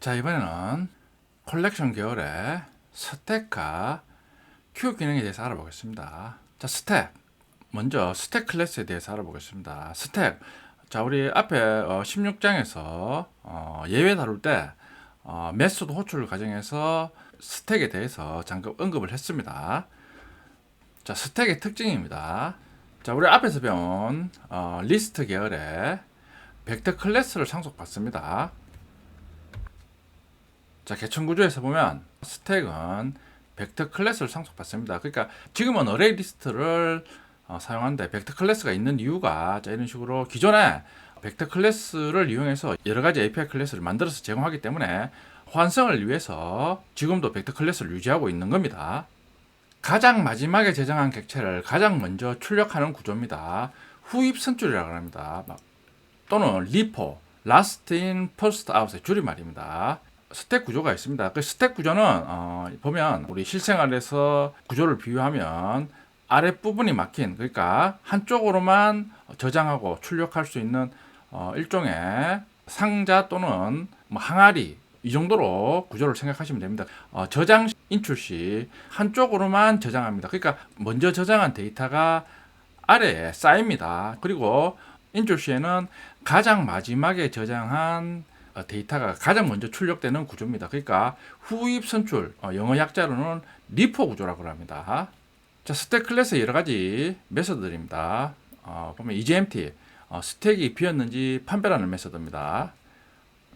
자, 이번에는 컬렉션 계열의 스택과 큐 기능에 대해서 알아보겠습니다. 자, 스택. 먼저 스택 클래스에 대해서 알아보겠습니다. 스택. 자, 우리 앞에 16장에서 예외 다룰 때 메소드 호출 과정에서 스택에 대해서 잠깐 언급을 했습니다. 자, 스택의 특징입니다. 자, 우리 앞에서 배운 리스트 계열의 벡터 클래스를 상속받습니다. 자, 개천 구조에서 보면 스택은 벡터 클래스를 상속받습니다. 그러니까 지금은 어레이 리스트를 사용하는데 벡터 클래스가 있는 이유가 자, 이런 식으로 기존에 벡터 클래스를 이용해서 여러 가지 API 클래스를 만들어서 제공하기 때문에 호환성을 위해서 지금도 벡터 클래스를 유지하고 있는 겁니다. 가장 마지막에 저장한 객체를 가장 먼저 출력하는 구조입니다. 후입 선출이라고 합니다. 또는 리포, last in, first out의 줄임말입니다. 스택 구조가 있습니다. 그 스택 구조는 보면 우리 실생활에서 구조를 비유하면 아랫부분이 막힌, 그러니까 한쪽으로만 저장하고 출력할 수 있는 일종의 상자 또는 항아리, 이 정도로 구조를 생각하시면 됩니다. 저장 인출 시 한쪽으로만 저장합니다. 그러니까 먼저 저장한 데이터가 아래에 쌓입니다. 그리고 인출 시에는 가장 마지막에 저장한 데이터가 가장 먼저 출력되는 구조입니다. 그러니까 후입 선출, 영어 약자로는 리포 구조라고 합니다. 자, 스택 클래스의 여러 가지 메소드들입니다. 보면 EGMT, 스택이 비었는지 판별하는 메소드입니다.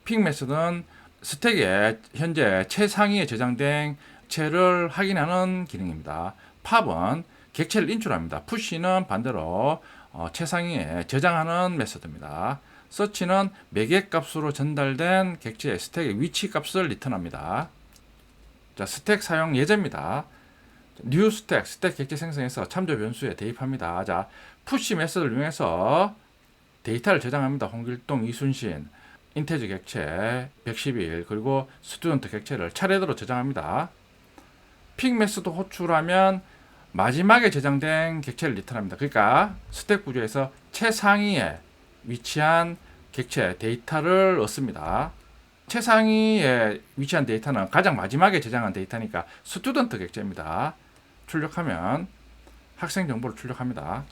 픽 메소드는 스택에 현재 최상위에 저장된 객체를 확인하는 기능입니다. 팝은 객체를 인출합니다. 푸시는 반대로 최상위에 저장하는 메소드입니다. 서치는 매개값으로 전달된 객체의 스택의 위치 값을 리턴합니다. 자, 스택 사용 예제입니다. new 스택, 스택 객체 생성해서 참조 변수에 대입합니다. 자, 푸시 메소드를 이용해서 데이터를 저장합니다. 홍길동, 이순신, 인테저 객체 111, 그리고 스튜던트 객체를 차례대로 저장합니다. 픽 메소드 호출하면 마지막에 저장된 객체를 리턴합니다. 그러니까 스택 구조에서 최상위에 위치한 객체 데이터를 얻습니다. 최상위에 위치한 데이터는 가장 마지막에 저장한 데이터니까 스튜던트 객체입니다. 출력하면 학생 정보를 출력합니다.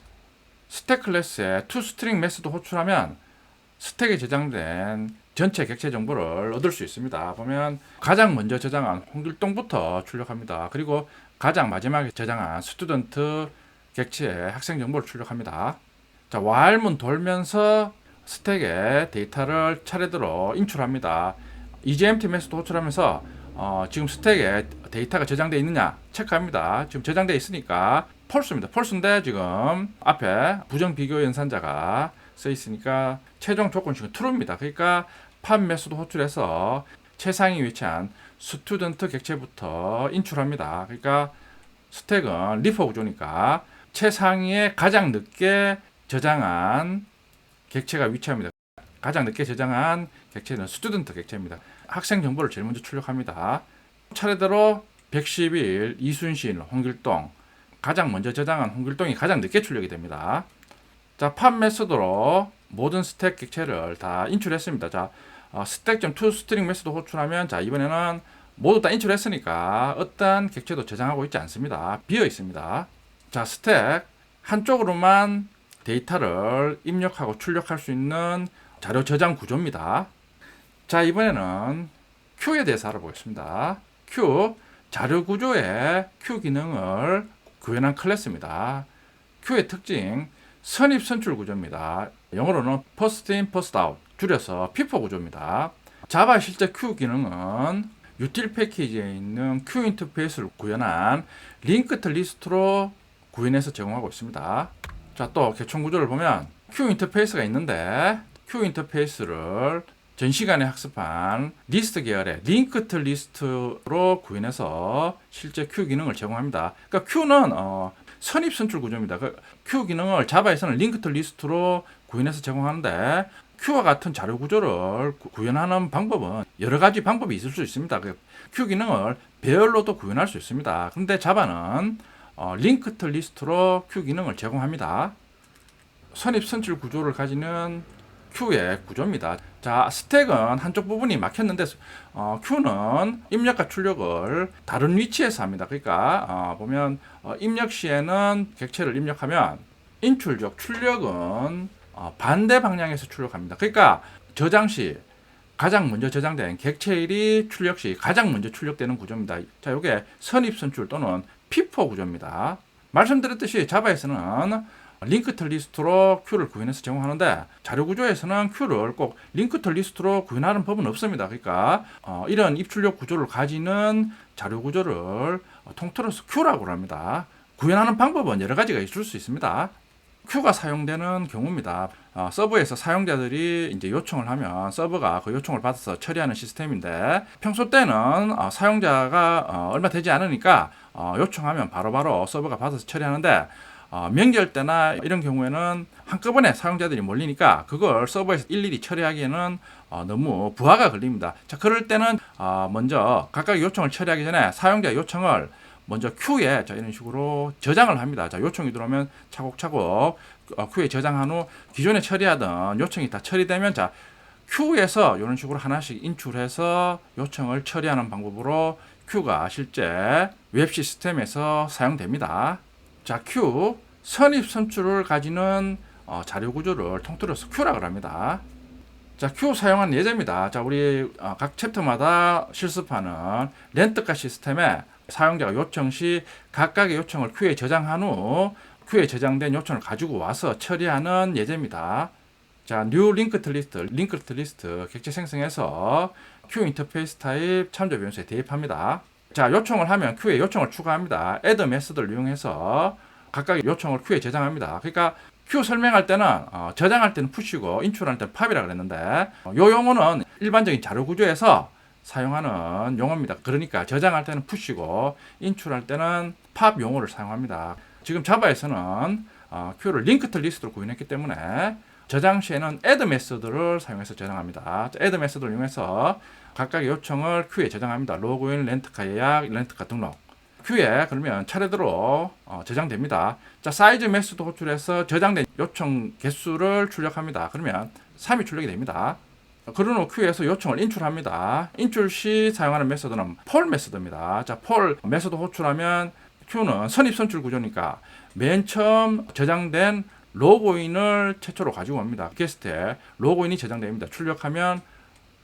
스택 클래스에 toString 메소드 호출하면 스택에 저장된 전체 객체 정보를 얻을 수 있습니다. 보면 가장 먼저 저장한 홍길동부터 출력합니다. 그리고 가장 마지막에 저장한 스튜던트 객체의 학생 정보를 출력합니다. 자, while문 돌면서 스택에 데이터를 차례대로 인출합니다. EGMT 메소드 호출하면서 지금 스택에 데이터가 저장되어 있느냐 체크합니다. 지금 저장되어 있으니까 false입니다. false인데 지금 앞에 부정 비교 연산자가 써 있으니까 최종 조건식은 true입니다. 그러니까 팝 메소드 호출해서 최상위 위치한 스튜던트 객체부터 인출합니다. 그러니까 스택은 리포 구조니까 최상위에 가장 늦게 저장한 객체가 위치합니다. 가장 늦게 저장한 객체는 스튜던트 객체입니다. 학생 정보를 제일 먼저 출력합니다. 차례대로 111, 이순신, 홍길동, 가장 먼저 저장한 홍길동이 가장 늦게 출력이 됩니다. 자, 팝 메소드로 모든 스택 객체를 다 인출했습니다. 자, 스택.toString 메소드 호출하면 자, 이번에는 모두 다 인출했으니까 어떤 객체도 저장하고 있지 않습니다. 비어 있습니다. 자, 스택 한쪽으로만 데이터를 입력하고 출력할 수 있는 자료 저장 구조입니다. 자, 이번에는 Q에 대해서 알아보겠습니다. Q, 자료 구조의 Q 기능을 구현한 클래스입니다. Q의 특징, 선입 선출 구조입니다. 영어로는 first in, first out, 줄여서 FIFO 구조입니다. 자바 실제 Q 기능은 유틸 패키지에 있는 Q 인터페이스를 구현한 링크드 리스트로 구현해서 제공하고 있습니다. 자, 또 개천 구조를 보면 Q 인터페이스가 있는데 Q 인터페이스를 전 시간에 학습한 리스트 계열의 링크드 리스트로 구현해서 실제 Q 기능을 제공합니다. 그러니까 Q는 선입 선출 구조입니다. 그 Q 기능을 자바에서는 링크드 리스트로 구현해서 제공하는데 Q와 같은 자료 구조를 구현하는 방법은 여러 가지 방법이 있을 수 있습니다. 그 Q 기능을 배열로도 구현할 수 있습니다. 그런데 자바는 링크드 리스트로 Q 기능을 제공합니다. 선입 선출 구조를 가지는 Q의 구조입니다. 자, 스택은 한쪽 부분이 막혔는데 Q는 입력과 출력을 다른 위치에서 합니다. 그러니까 보면 입력 시에는 객체를 입력하면 인출적 출력은 반대 방향에서 출력합니다. 그러니까 저장 시 가장 먼저 저장된 객체일이 출력 시 가장 먼저 출력되는 구조입니다. 자, 이게 선입선출 또는 피포 구조입니다. 말씀드렸듯이 자바에서는 링크드 리스트로 Q를 구현해서 제공하는데 자료 구조에서는 Q를 꼭 링크드 리스트로 구현하는 법은 없습니다. 그러니까 이런 입출력 구조를 가지는 자료 구조를 통틀어서 Q라고 합니다. 구현하는 방법은 여러 가지가 있을 수 있습니다. Q가 사용되는 경우입니다. 서버에서 사용자들이 이제 요청을 하면 서버가 그 요청을 받아서 처리하는 시스템인데 평소 때는 사용자가 얼마 되지 않으니까 요청하면 바로바로 서버가 받아서 처리하는데 명절 때나 이런 경우에는 한꺼번에 사용자들이 몰리니까 그걸 서버에서 일일이 처리하기에는 너무 부하가 걸립니다. 자, 그럴 때는 먼저 각각 요청을 처리하기 전에 사용자 요청을 먼저 Q에 이런 식으로 저장을 합니다. 자, 요청이 들어오면 차곡차곡 Q에 저장한 후 기존에 처리하던 요청이 다 처리되면 자, Q에서 이런 식으로 하나씩 인출해서 요청을 처리하는 방법으로 Q가 실제 웹 시스템에서 사용됩니다. 자, Q 선입선출을 가지는 자료 구조를 통틀어서 Q라고 합니다. 자, Q 사용한 예제입니다. 자, 우리 각 챕터마다 실습하는 렌트카 시스템에 사용자가 요청 시 각각의 요청을 Q에 저장한 후 Q에 저장된 요청을 가지고 와서 처리하는 예제입니다. 자, new linked list 객체 생성해서 Q 인터페이스 타입 참조 변수에 대입합니다. 자, 요청을 하면 Q에 요청을 추가합니다. add 메소드를 이용해서 각각의 요청을 Q에 저장합니다. 그러니까 Q 설명할 때는 저장할 때는 푸시고 인출할 때는 팝이라고 그랬는데 이 용어는 일반적인 자료 구조에서 사용하는 용어입니다. 그러니까 저장할 때는 푸시고 인출할 때는 팝 용어를 사용합니다. 지금 자바에서는 Q를 링크드 리스트로 구현했기 때문에 저장 시에는 add 메소드를 사용해서 저장합니다. add 메소드를 이용해서 각각의 요청을 Q에 저장합니다. 로그인, 렌트카 예약, 렌트카 등록. Q에 그러면 차례대로 저장됩니다. 자, 사이즈 메소드 호출해서 저장된 요청 개수를 출력합니다. 그러면 3이 출력이 됩니다. 그런 후 Q에서 요청을 인출합니다. 인출 시 사용하는 메소드는 폴 메소드입니다. 자, 폴 메소드 호출하면 Q는 선입선출 구조니까 맨 처음 저장된 로그인을 최초로 가지고 옵니다. 게스트에 로그인이 저장됩니다. 출력하면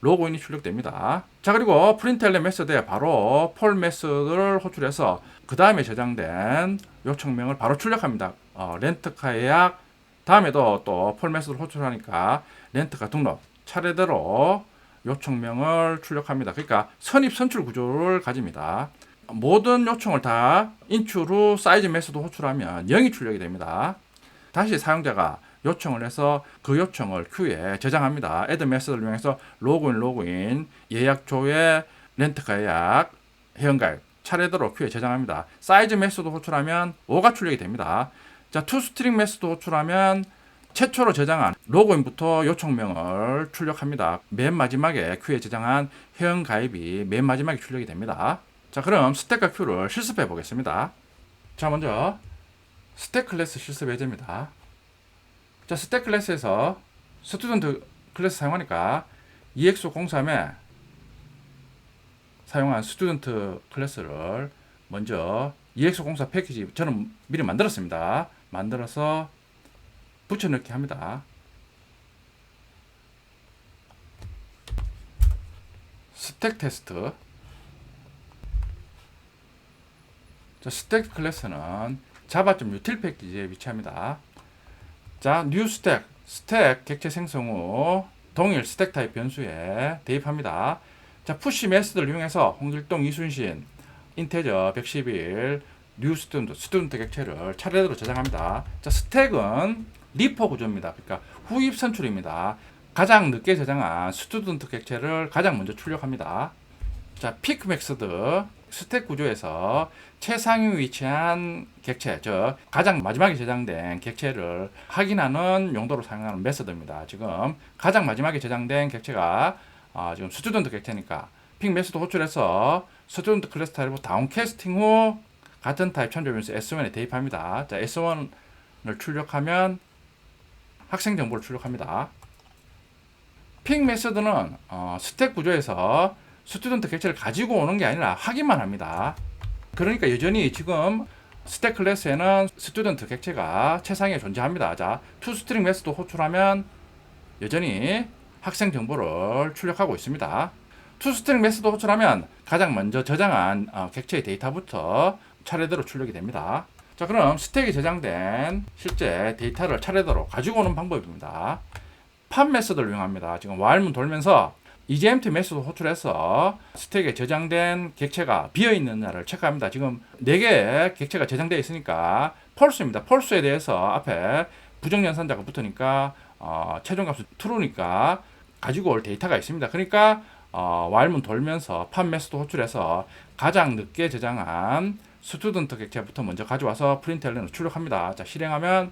로그인이 출력됩니다. 자, 그리고 프린트LN 메소드에 바로 폴 메소드를 호출해서 그 다음에 저장된 요청명을 바로 출력합니다. 렌트카 예약 다음에도 또 폴 메소드를 호출하니까 렌트카 등록 차례대로 요청명을 출력합니다. 그러니까 선입선출 구조를 가집니다. 모든 요청을 다 인출 후 사이즈 메소드 호출하면 0이 출력이 됩니다. 다시 사용자가 요청을 해서 그 요청을 Q에 저장합니다. add 메소드를 이용해서 로그인, 예약 조회, 렌트카 예약, 회원가입 차례대로 Q에 저장합니다. 사이즈 메소드 호출하면 5가 출력이 됩니다. 자, toString 메소드 호출하면 최초로 저장한 로그인부터 요청명을 출력합니다. 맨 마지막에 Q에 저장한 회원가입이 맨 마지막에 출력이 됩니다. 자, 그럼 스택과 Q를 실습해 보겠습니다. 자, 먼저 스택 클래스 실습 예제입니다. 자, 스택 클래스에서 스튜던트 클래스 사용하니까 EX03에 사용한 스튜던트 클래스를 먼저 EX04 패키지 저는 미리 만들었습니다. 만들어서 붙여넣기 합니다. 스택 테스트. 자, 스택 클래스는 java.util 패키지에 위치합니다. 자, new stack, 스택 객체 생성 후 동일 스택 타입 변수에 대입합니다. 자, push 메소드를 이용해서 홍길동, 이순신, 인테저 111, new 스튜던트 객체를 차례대로 저장합니다. 자, 스택은 리퍼 구조입니다. 그러니까 후입 선출입니다. 가장 늦게 저장한 스튜던트 객체를 가장 먼저 출력합니다. 자, pick 메소드 스택 구조에서 최상위 위치한 객체, 즉 가장 마지막에 저장된 객체를 확인하는 용도로 사용하는 메소드입니다. 지금 가장 마지막에 저장된 객체가 지금 스튜던트 객체니까 pick 메소드 호출해서 스튜던트 클래스 타입으로 다운캐스팅 후 같은 타입 참조 변수 S1에 대입합니다. 자, S1을 출력하면 학생 정보를 출력합니다. 픽 메서드는 스택 구조에서 스튜던트 객체를 가지고 오는 게 아니라 확인만 합니다. 그러니까 여전히 지금 스택 클래스에는 스튜던트 객체가 최상위에 존재합니다. 자, 투스트링 메서드 호출하면 여전히 학생 정보를 출력하고 있습니다. 투스트링 메서드 호출하면 가장 먼저 저장한 객체의 데이터부터 차례대로 출력이 됩니다. 자, 그럼 스택이 저장된 실제 데이터를 차례대로 가지고 오는 방법입니다. 팝 메서드를 이용합니다. 지금 while문 돌면서 EJMT 메서드 호출해서 스택에 저장된 객체가 비어있느냐를 체크합니다. 지금 4개의 객체가 저장되어 있으니까 펄스입니다. 펄스에 대해서 앞에 부정연산자가 붙으니까 최종값은 true니까 가지고 올 데이터가 있습니다. 그러니까 while문 돌면서 팝 메서드 호출해서 가장 늦게 저장한 스튜던트 객체부터 먼저 가져와서 프린트LN으로 출력합니다. 자, 실행하면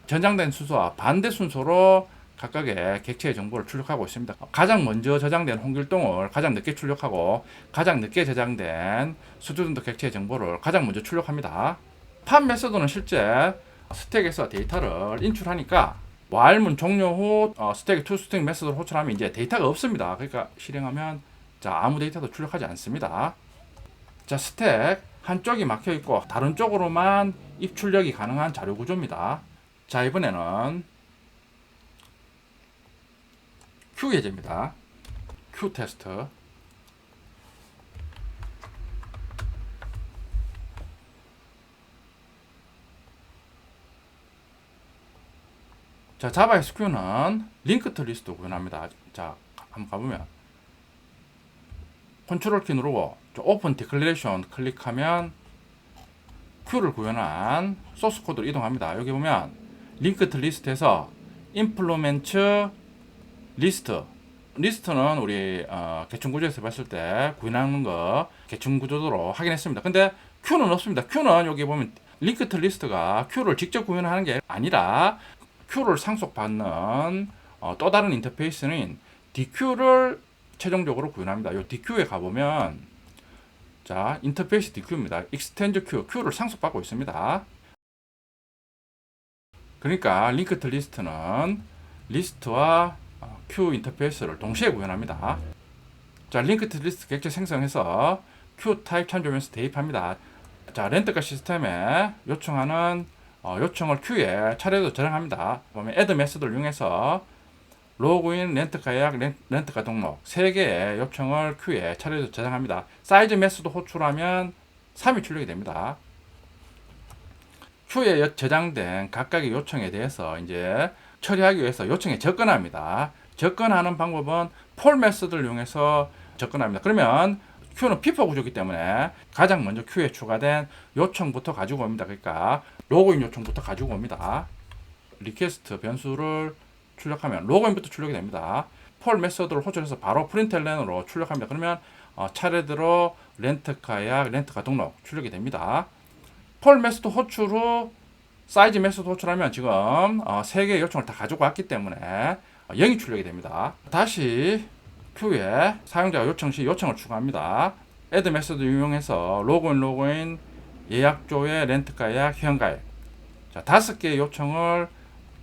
저장된 순서와 반대 순서로 각각의 객체의 정보를 출력하고 있습니다. 가장 먼저 저장된 홍길동을 가장 늦게 출력하고 가장 늦게 저장된 스튜던트 객체의 정보를 가장 먼저 출력합니다. 팝 메서드는 실제 스택에서 데이터를 인출하니까 while문 종료 후 스택의 투스택 메서드를 호출하면 이제 데이터가 없습니다. 그러니까 실행하면 자, 아무 데이터도 출력하지 않습니다. 자, 스택 한쪽이 막혀 있고 다른 쪽으로만 입출력이 가능한 자료 구조입니다. 자, 이번에는 Q 예제입니다. Q 테스트. 자, 자바 SQ는 링크트 리스트 구현합니다. 자, 한번 가보면 컨트롤 키 누르고 오픈 디클레이션 클릭하면 Q를 구현한 소스 코드로 이동합니다. 여기 보면 링크트 리스트에서 임플로멘트 리스트. 리스트는 우리 계층 구조에서 봤을 때 구현하는 거 계층 구조로 확인했습니다. 근데 Q는 없습니다. Q는 여기 보면 링크트 리스트가 Q를 직접 구현하는 게 아니라 Q를 상속받는 또 다른 인터페이스는 DQ를 최종적으로 구현합니다. 이 DQ에 가보면 자, 인터페이스 DQ입니다. extend Q, Q를 상속받고 있습니다. 그러니까 링크트 리스트는 리스트와 Q 인터페이스를 동시에 구현합니다. 자, 링크트 리스트 객체 생성해서 Q 타입 참조면서 대입합니다. 자, 렌트카 시스템에 요청하는 요청을 Q에 차례로 저장합니다. 보면 add 메서드를 이용해서 로그인, 렌트카 예약, 렌트카 등록 3개의 요청을 Q에 차례로 저장합니다. 사이즈 메서드 호출하면 3이 출력이 됩니다. Q에 저장된 각각의 요청에 대해서 이제 처리하기 위해서 요청에 접근합니다. 접근하는 방법은 폴 메서드를 이용해서 접근합니다. 그러면 Q는 피퍼 구조이기 때문에 가장 먼저 Q에 추가된 요청부터 가지고 옵니다. 그러니까 로그인 요청부터 가지고 옵니다. 리퀘스트 변수를 출력하면 로그인부터 출력이 됩니다. 폴 메서드를 호출해서 바로 프린트LN으로 출력합니다. 그러면 차례대로 렌트카 예약, 렌트카 등록 출력이 됩니다. 폴 메서드 호출 후 사이즈 메서드 호출하면 지금 3개의 요청을 다 가지고 왔기 때문에 0이 출력이 됩니다. 다시 Q에 사용자가 요청 시 요청을 추가합니다. add 메서드 이용해서 로그인 예약조회 렌트카 예약 회원가입. 자, 5개의 요청을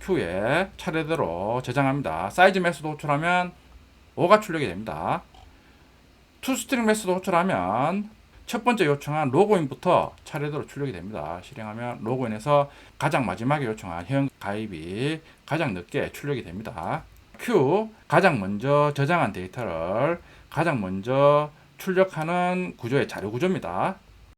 Q에 차례대로 저장합니다. 사이즈 메서드 호출하면 5가 출력이 됩니다. 투스트링 메서드 호출하면 첫 번째 요청한 로그인부터 차례대로 출력이 됩니다. 실행하면 로그인에서 가장 마지막에 요청한 회원 가입이 가장 늦게 출력이 됩니다. Q, 가장 먼저 저장한 데이터를 가장 먼저 출력하는 구조의 자료 구조입니다.